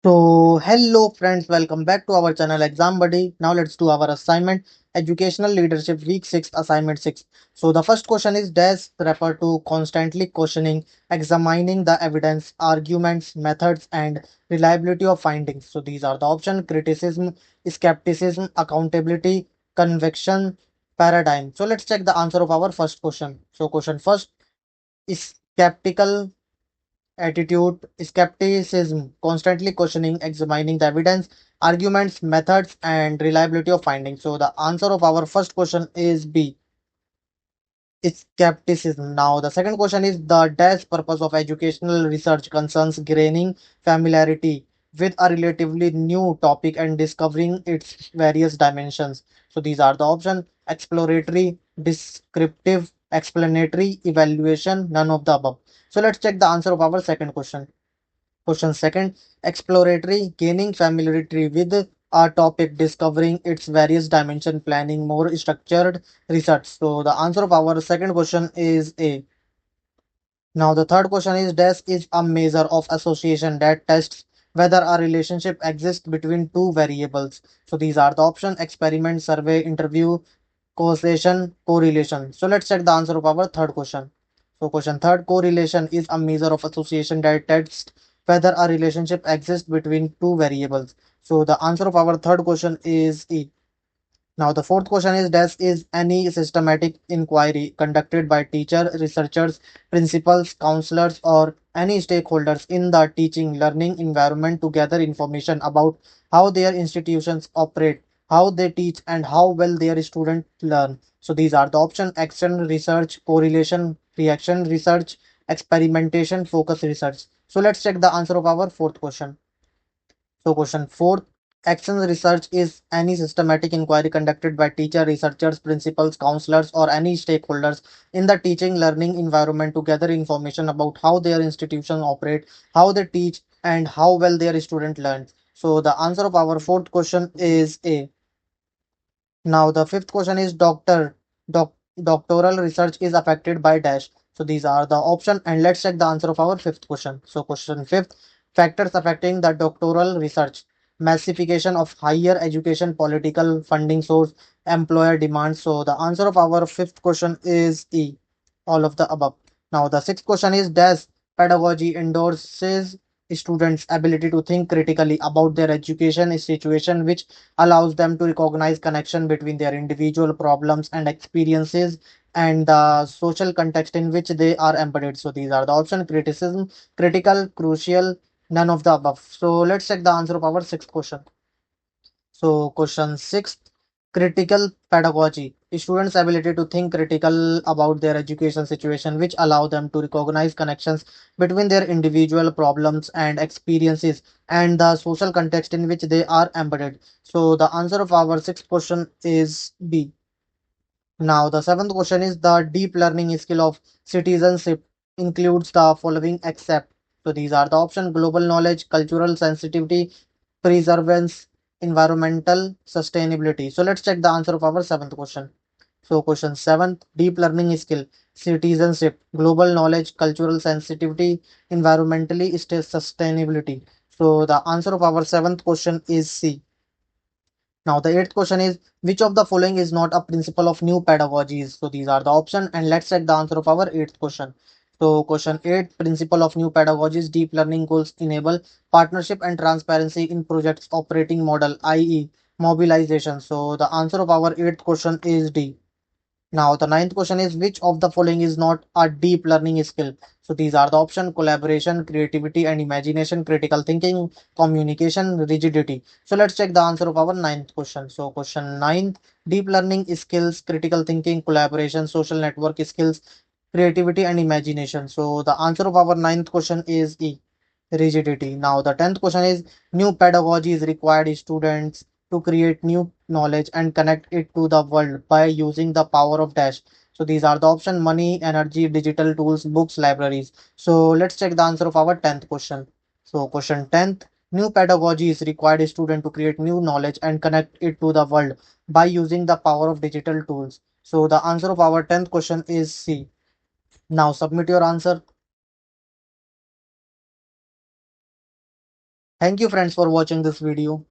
Hello friends, welcome back to our channel Exam Buddy. Now let's do our assignment, Educational Leadership Week 6, Assignment 6. So the first question is, does refer to constantly questioning, examining the evidence, arguments, methods, and reliability of findings. So these are the options: criticism, skepticism, accountability, conviction, paradigm. So let's check the answer of our first question. So question first is skeptical attitude, skepticism, constantly questioning, examining the evidence, arguments, methods, and reliability of findings. So the answer of our first question is B. Skepticism. Now the second question is, the dash purpose of educational research concerns gaining familiarity with a relatively new topic and discovering its various dimensions. So these are the options: exploratory, descriptive, explanatory, evaluation, none of the above. So let's check the answer of our second question. Question second, exploratory, gaining familiarity with a topic, discovering its various dimension, planning more structured research. So the answer of our second question is A. Now the third question is, DES is a measure of association that tests whether a relationship exists between two variables. So these are the options: experiment, survey, interview, causation, correlation. So let's check the answer of our third question. So question third, correlation is a measure of association that tests whether a relationship exists between two variables. So the answer of our third question is E. Now the fourth question is, does is any systematic inquiry conducted by teacher, researchers, principals, counselors, or any stakeholders in the teaching learning environment to gather information about how their institutions operate, how they teach, and how well their students learn. So these are the options: action research, correlation, reaction research, experimentation, focus research. So let's check the answer of our fourth question. So question fourth, action research is any systematic inquiry conducted by teacher, researchers, principals, counselors, or any stakeholders in the teaching learning environment to gather information about how their institutions operate, how they teach, and how well their student learns. So the answer of our fourth question is A. Now the fifth question is, doctoral research is affected by dash. So these are the option, and let's check the answer of our fifth question. So question fifth, factors affecting the doctoral research: massification of higher education, political funding source, employer demand. So the answer of our fifth question is E, all of the above. Now the sixth question is, does pedagogy endorses students' ability to think critically about their education situation, which allows them to recognize connection between their individual problems and experiences and the social context in which they are embedded. So these are the option: criticism, critical, crucial, none of the above. So let's check the answer of our sixth question. So question six, critical pedagogy. Students' ability to think critical about their education situation, which allow them to recognize connections between their individual problems and experiences and the social context in which they are embedded. So the answer of our sixth question is B. Now the seventh question is, the deep learning skill of citizenship includes the following except. So these are the option: global knowledge, cultural sensitivity, preservance, environmental sustainability. So let's check the answer of our seventh question. So question seventh, deep learning skill, citizenship, global knowledge, cultural sensitivity, environmentally sustainability. So the answer of our seventh question is C. Now the eighth question is, which of the following is not a principle of new pedagogies? So these are the option, and let's check the answer of our eighth question. So question 8, principle of new pedagogies, deep learning goals enable partnership and transparency in projects operating model, i.e. mobilization. So the answer of our eighth question is D. Now, the ninth question is, which of the following is not a deep learning skill? So these are the option: collaboration, creativity and imagination, critical thinking, communication, rigidity. So let's check the answer of our ninth question. So question ninth, deep learning skills, critical thinking, collaboration, social network skills, creativity and imagination. So the answer of our ninth question is E, rigidity. Now the 10th question is, new pedagogy is required students to create new knowledge and connect it to the world by using the power of dash. So these are the option: money, energy, digital tools, books, libraries. So let's check the answer of our 10th question. So question 10th, new pedagogy is required student to create new knowledge and connect it to the world by using the power of digital tools. So the answer of our 10th question is C. Now submit your answer. Thank you friends for watching this video.